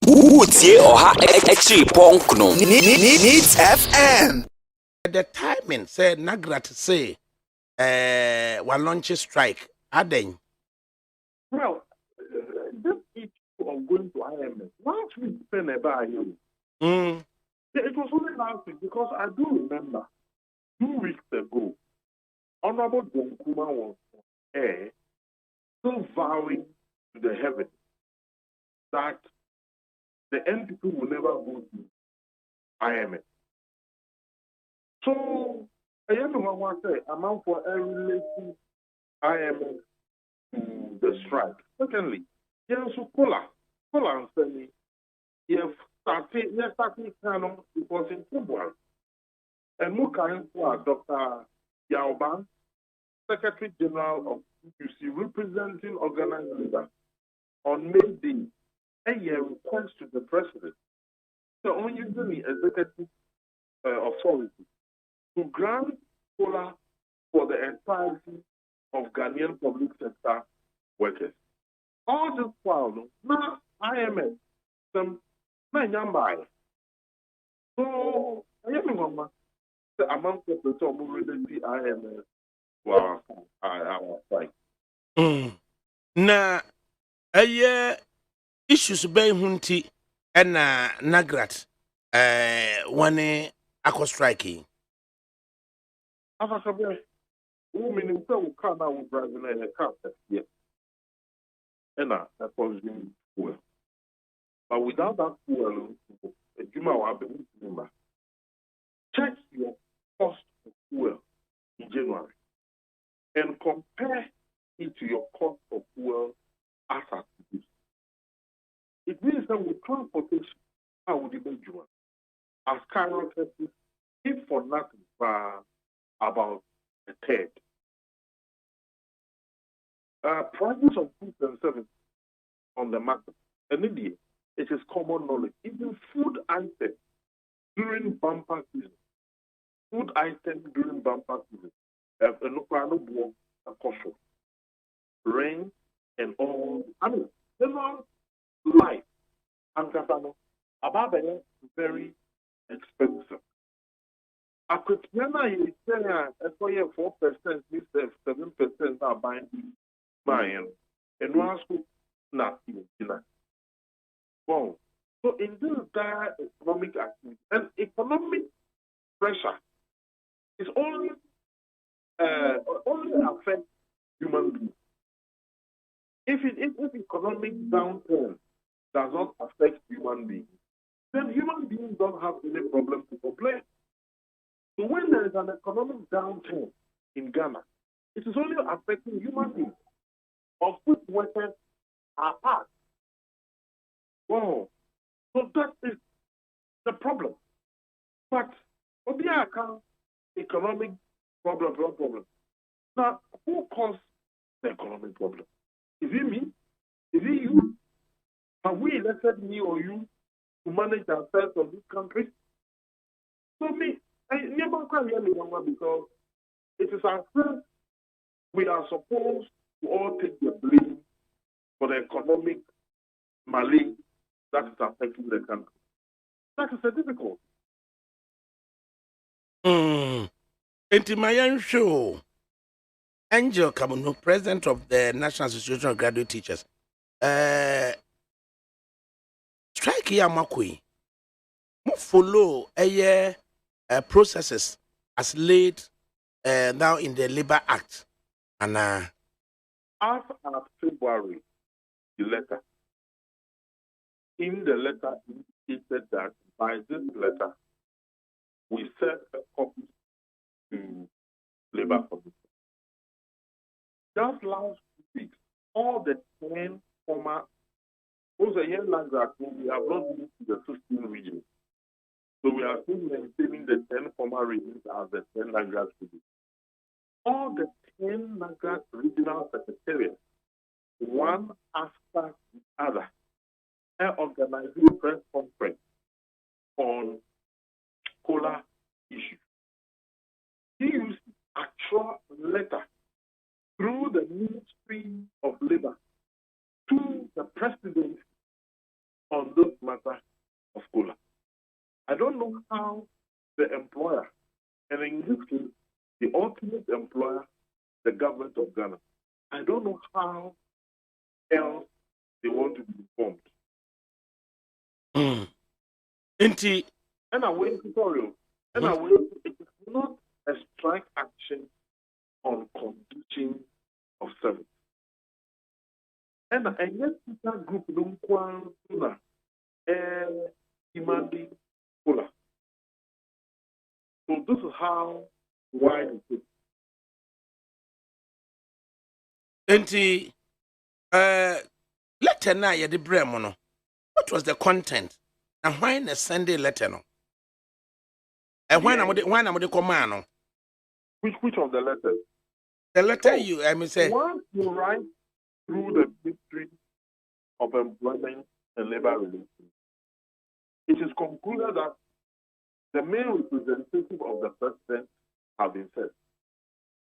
Utie oha extra punk no. Needs FM. The timing said NAGRAT say one launch strike. Aden. Well, this issue of going to IMF, last week spent about you. It was only last week because I do remember 2 weeks ago, Honorable John Kuma was on air, still vowing to the heavens that the NPP will never go to IMF. So, I don't know what I say, amount for a relating IMF to the strike. Secondly, yeah, so Kola and Semi, you've started kind of, it was in February. And look at Dr. Yaoban, Secretary General of UC, representing organized leaders on May Day, a request to the president. So, only using the executive authority to grant Kola for the entirety of Ghanaian public sector workers. All this while, now IMF, some by. So, I am the amount of the top already IMF were our side. Na issues be hunti na NAGRAT one akọ striking. After women who come out with driving a car, yes. And that was fuel. But without that fuel, Juma will be remember. Check your cost of fuel in January and compare it to your cost of fuel as at today. It means that with transportation, how would you make Juma? As skyrocketed, if for nothing, about a third. Prices of goods and services on the market. And indeed, it is common knowledge. Even food items during bumper season. Rain and all. I mean, general life and Katano about very expensive. Akwetiana is saying for 4%, 7% are buying mine, and one school not in. Well, so in this dire economic activity and economic pressure is only affect human beings. If economic downturn does not affect human beings, then human beings don't have any problem to complain. So when there is an economic downturn in Ghana, it is only affecting human beings, of which workers are part. Wow. So that is the problem. But on the account, economic problem. Now, who caused the economic problem? Is it me? Is it you? Have we elected me or you to manage the affairs of this country? So me, I never can hear me because it is our friends. We are supposed to all take the blame for the economic malaise that is affecting the country. That is a difficult. Intimayan show. Angel Kamuno, president of the National Association of Graduate Teachers. Strike here, Makui. Mo follow processes as laid now in the Labor Act. And as of February, the letter. In the letter, it said that by this letter, we sent a copy to Labor Commission. Just last week, all the 10 former, those are young NAGRAT, we have not moved to the 15 regions. So we are still maintaining the 10 former regions as the 10 NAGRAT regions. All the 10 NAGRAT regional secretariats, one after the other, are organizing a press conference on Kola issue. He used actual letter through the Ministry of Labor to the President on this matter of COLA. I don't know how the employer, and in this case, the ultimate employer, the government of Ghana, I don't know how else they want to be informed. And I went tutorial. And I went, it is not a strike action on condition of service. And yet that group don't want demanding COLA. So this is how wide it is. Letter na ye de bremo no. What was the content? And why na Sunday letter no? And when am de command no? Which of the letters? The letter I mean say once you write through the Ministry of Employment and Labor Relations, it is concluded that the main representative of the president have been set.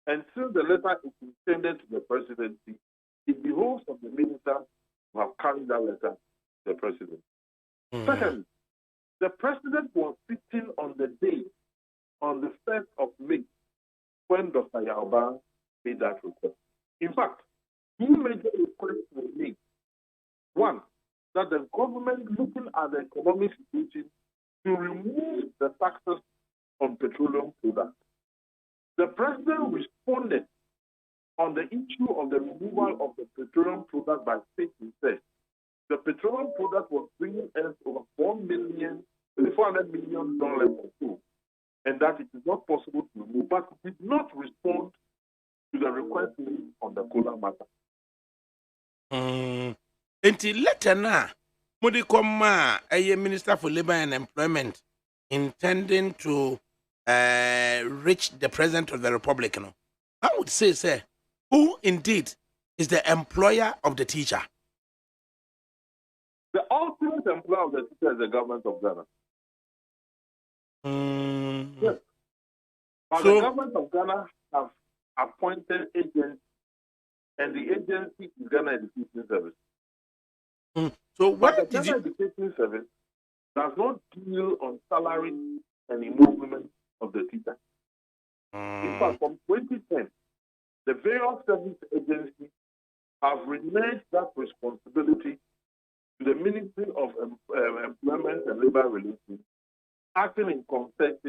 And since the letter is intended to the presidency, it behoves of the minister to have carried that letter to the president. Second, the president was sitting on the day, on the 1st of May, when Dr. Yauba made that request. In fact, two major requests were made. One, that the government, looking at the economic situation, to remove the taxes on petroleum products. The president responded on the issue of the removal of the petroleum product by stating that the petroleum product was bringing us over $400 million or so, and that it is not possible to remove, but did not respond to the request made on the COLA matter. Until letter na Modi Koma, a Minister for Labor and Employment, intending to reach the President of the Republic. You know, I would say, who indeed is the employer of the teacher? The ultimate employer of the teacher is the government of Ghana. Yes. But the government of Ghana have appointed agents, and the agency is Ghana Education Service. So why but the Ghana Education Service does not deal on salary and emolument of the teacher. In fact, from 2010, the various service agencies have reneged that responsibility to the Ministry of Employment and Labor Relations, acting in concert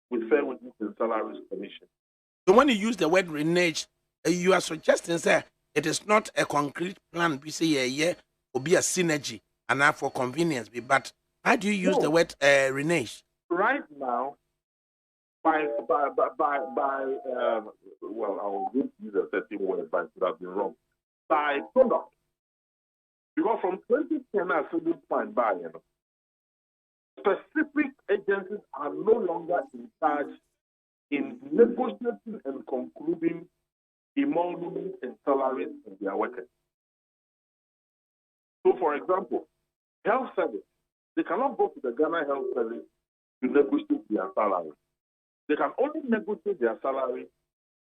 with Fair Wages and Salaries Commission. So when you use the word renege, you are suggesting, sir, it is not a concrete plan. We say a year will be a synergy and not for convenience. But how do you use the word renege? Right now, well, I was going to use a certain word, but it would have been wrong. By product. Because from 2010, I said this point by, specific agencies are no longer in charge in negotiating and concluding emolument and salaries of their workers. So, for example, health service, they cannot go to the Ghana Health Service to negotiate their salary. They can only negotiate their salary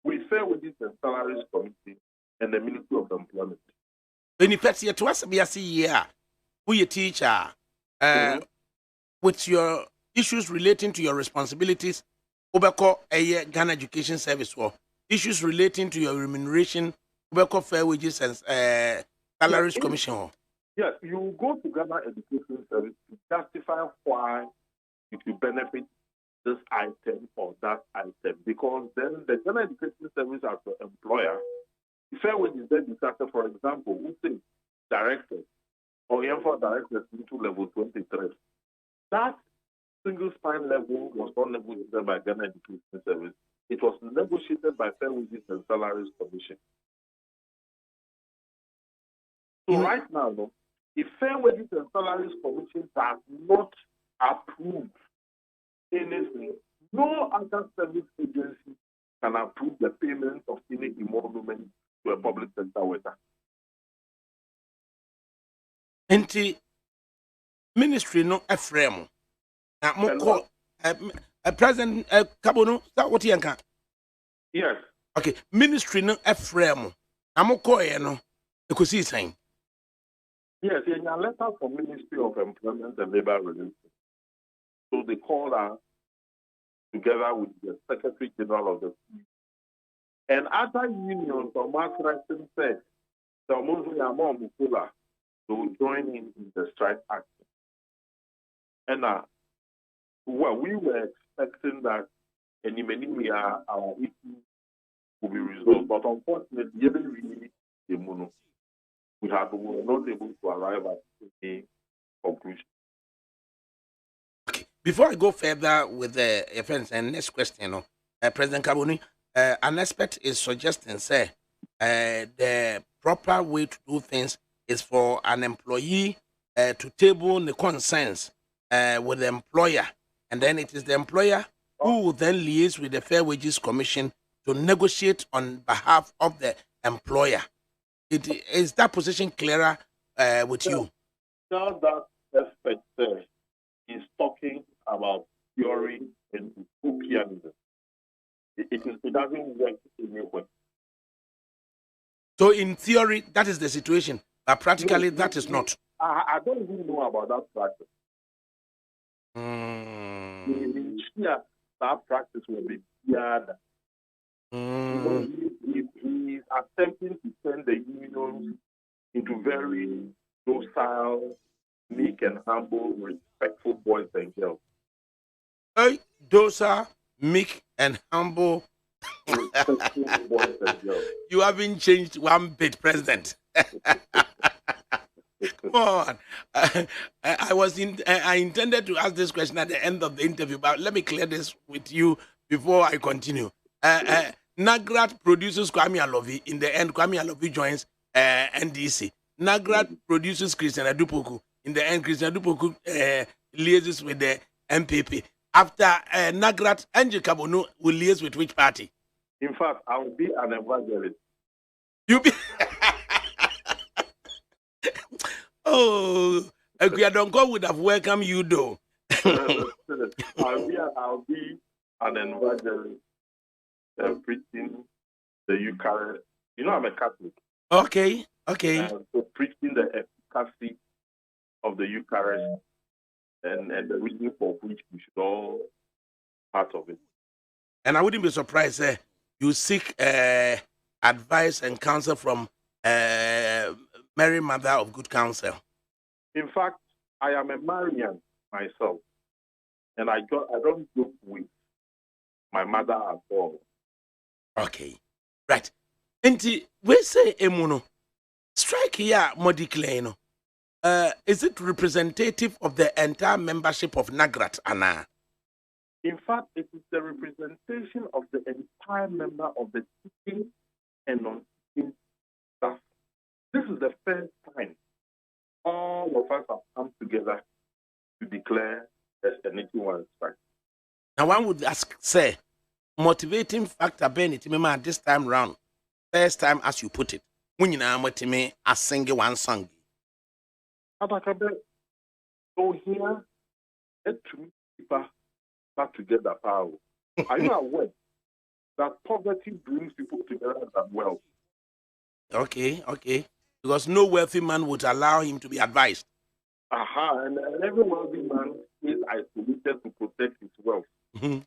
with Fair Wages and Salaries Committee and the Ministry of Employment. When you first to us, we are here, who you teacher, with your issues relating to your responsibilities, Obeko a Ghana Education Service, or issues relating to your remuneration, Obeko Fair Wages and Salaries Commission. Yes, you go to Ghana Education Service to justify why it will benefit this item or that item, because then the Ghana Education Service as the employer, the Fair Wages then decided, for example, who say directors or for directors into level 23. That single spine level was not negotiated by Ghana Education Service. It was negotiated by Fair Wages and Salaries Commission. So right now, if Fair Wages and Salaries Commission does not approve anything, no other service agency can approve the payment of any emolument to a public sector worker. Enti ministry no Ephraim. Na mo call President Kabono, that what you can? Yes. Okay, ministry no Ephraim. Na mo call no. You could see saying. Yes, in a letter from Ministry of Employment and Labor Relations. So they called us together with the Secretary General of the and other unions from Martin said, the Mukula will join in the strike action. And well, we were expecting that our issue will be resolved, but unfortunately, we were not able to arrive at a conclusion. Okay. Before I go further with the offense and next question, President Kabuni, an expert is suggesting, say, the proper way to do things is for an employee to table the concerns with the employer, and then it is the employer who will then liaise with the Fair Wages Commission to negotiate on behalf of the employer. Is that position clearer with you? Now that expert there is talking about theory and utopianism. It doesn't work anywhere. So in theory, that is the situation, but practically that is not. I don't even know about that practice. That practice will be cleared. He is attempting to turn the unions into very docile, meek and humble, respectful boys and girls. Hey, docile, meek and humble. Respectful boys and girls. You haven't changed one bit, President. Come on. I intended to ask this question at the end of the interview, but let me clear this with you before I continue. NAGRAT produces Kwame Alovi. In the end, Kwame Alovi joins NDC. NAGRAT produces Christian Adupoku. In the end, Christian Adupoku liaises with the MPP. After NAGRAT, Angie Kabonu will liaise with which party? In fact, I will be an evangelist. You be... Oh, Agriadonko would have welcomed you, though. I'll be an evangelist preaching the Eucharist. You know, I'm a Catholic. Okay. So preaching the efficacy of the Eucharist and the reason for which we should all part of it. And I wouldn't be surprised you seek advice and counsel from Mary, Mother of Good Counsel. In fact, I am a Marian myself, and I don't joke with my mother at all. Okay, right. And we say emuno strike here more declare. Is it representative of the entire membership of NAGRAT, Anna? In fact, it is the representation of the entire member of the sitting and non-sitting staff. This is the first time all of us have come together to declare there's a nationwide strike. Now, one would ask, say, motivating factor Benny at this time round, first time as you put it, when you know what me as singing one song. So here, let two people back together power. Are you aware that poverty brings people together as well? Okay. Because no wealthy man would allow him to be advised. And every wealthy man is isolated to protect his wealth. Mm-hmm.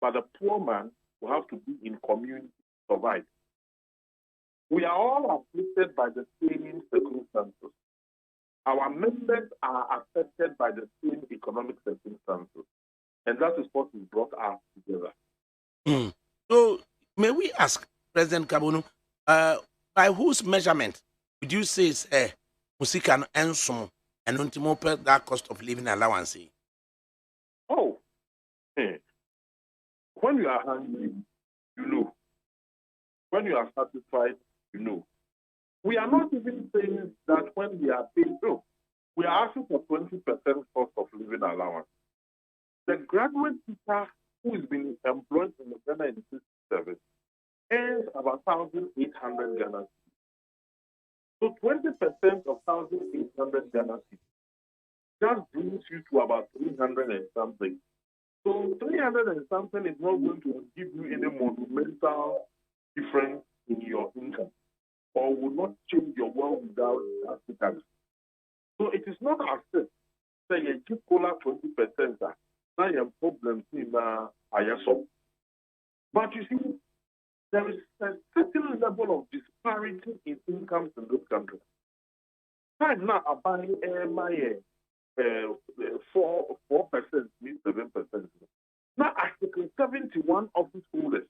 But the poor man will have to be in community to survive. We are all afflicted by the same circumstances. Our members are affected by the same economic circumstances. And that is what has brought us together. So, may we ask, President Kabunu, by whose measurement would you say music and ensom and ultimately that cost of living allowance? Oh, when you are hungry, you know. When you are satisfied, you know. We are not even saying that when we are paid, no. We are asking for 20% cost of living allowance. The graduate teacher who is being employed in the Ghana Education Service earns about 1,800 Ghana. So 20% of 1,800 Ghana just brings you to about 300 and something. So 300 and something is not going to give you any monumental difference in your income, or will not change your world without drastically. So it is not as if say you keep cola 20%. Now your problems in ISO. But you see, there is a certain level of disparity in incomes in this country. Right now, I'm buying my 4%, 7%. Now, Article 71 of this holders,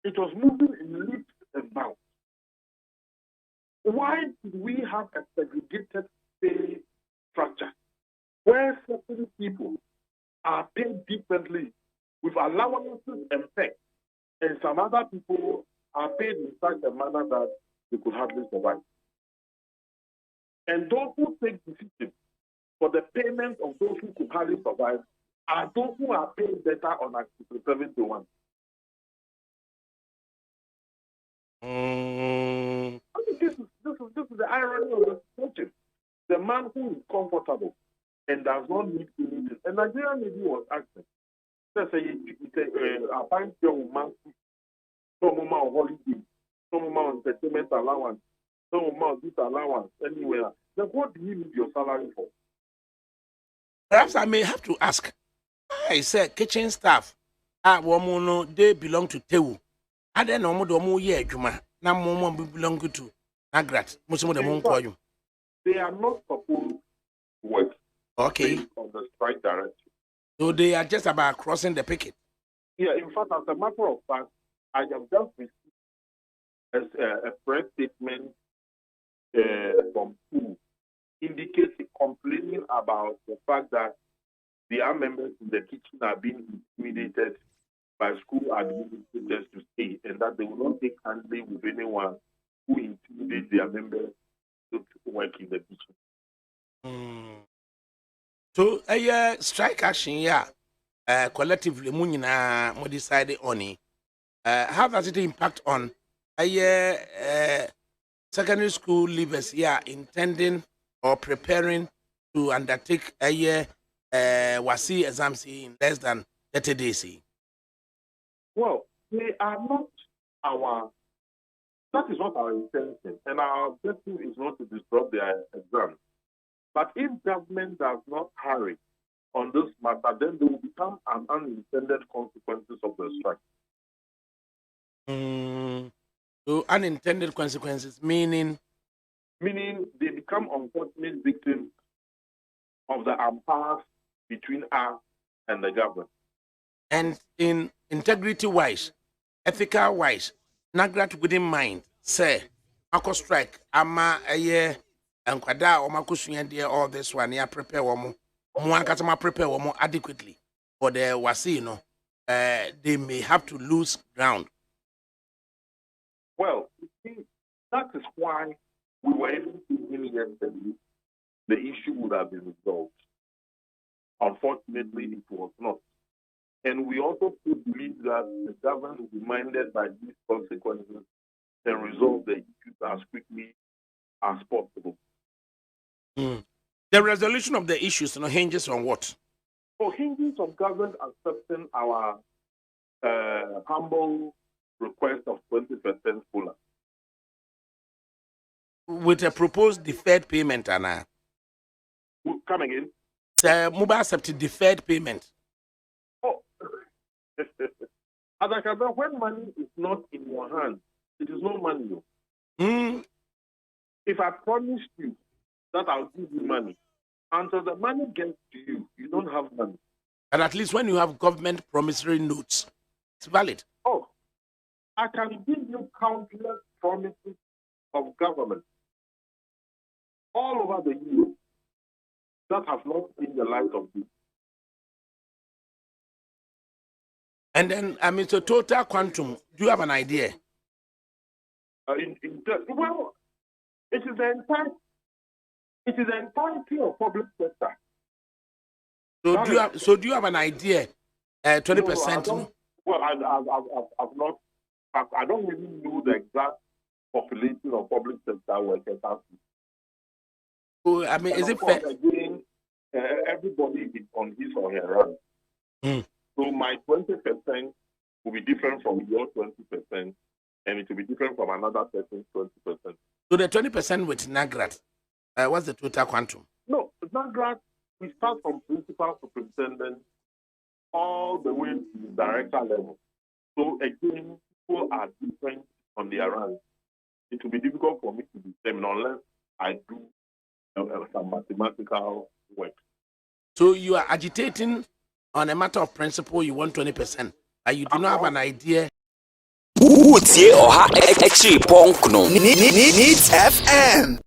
it was moving in leaps and bounds. Why did we have a segregated pay structure where certain people are paid differently with allowances and pay, and some other people are paid in such a manner that they could hardly survive? And those who take decisions for the payment of those who could hardly survive are those who are paid better on Article 71. I mean, this is the irony of the situation. The man who is comfortable and does not need anything. And Nigerian lady was asking, let's say, I find your man, some amount of holiday, some amount of entertainment allowance, some amount of this allowance, anywhere. Then what do you need your salary for? Perhaps I may have to ask. I said kitchen staff. Woman, they belong to Tewu. I don't know what the year Juma. Now, Mom belong to NAGRAT. Most of them won't call you. They are not supposed to work. Okay. Based on the strike directive. So they are just about crossing the picket. Yeah, in fact, as a matter of fact, I have just received a press statement from school indicating, complaining about the fact that their members in the kitchen are being intimidated by school administrators to stay, and that they will not take handling with anyone who intimidates their members to work in the kitchen. So strike action, yeah. Collectively, we decided on it. How does it impact on secondary school leavers, yeah, intending or preparing to undertake WASI exams in less than 30 days? Well, they are not that is not our intention, and our objective is not to disrupt their exams. But if government does not hurry on this matter, then there will become an unintended consequences of the strike. So unintended consequences, meaning they become unfortunate victims of the impasse between us and the government. And in integrity-wise, ethical-wise, NAGRAT within mind, say, Mako strike, ama and kwada or Makusuya dear all this one, yeah, prepare one more, prepare one more adequately for the WASI, they may have to lose ground. Well, you see, that is why we were able to win yesterday. The issue would have been resolved. Unfortunately, it was not. And we also believe that the government will be minded by these consequences and resolve the issues as quickly as possible. The resolution of the issues hinges on what? Hinges on government accepting our humble request of 20% fuller. With a proposed deferred payment, Anna. Come again? Mobile accepted deferred payment. As I can say, when money is not in your hand, it is no money. If I promise you that I'll give you money, until the money gets to you, you don't have money. And at least when you have government promissory notes, it's valid. I can give you countless promises of government all over the year that have not seen the light of day. And then, so total quantum, do you have an idea? Well, it is the entirety of public sector. So do you have an idea? 20%? No, I've not. I don't really know the exact population of public sector workers. Is it fair? Again, everybody is on his or her run. So my 20% will be different from your 20%, and it will be different from another person's 20%. So the 20% with NAGRAT, what's the total quantum? No, NAGRAT, we start from principal superintendent all the way to director level. So again, people are different on their rank. It will be difficult for me to determine unless I do some mathematical work. So you are agitating on a matter of principle, you want 20%, but you do not have an idea. Needs FM.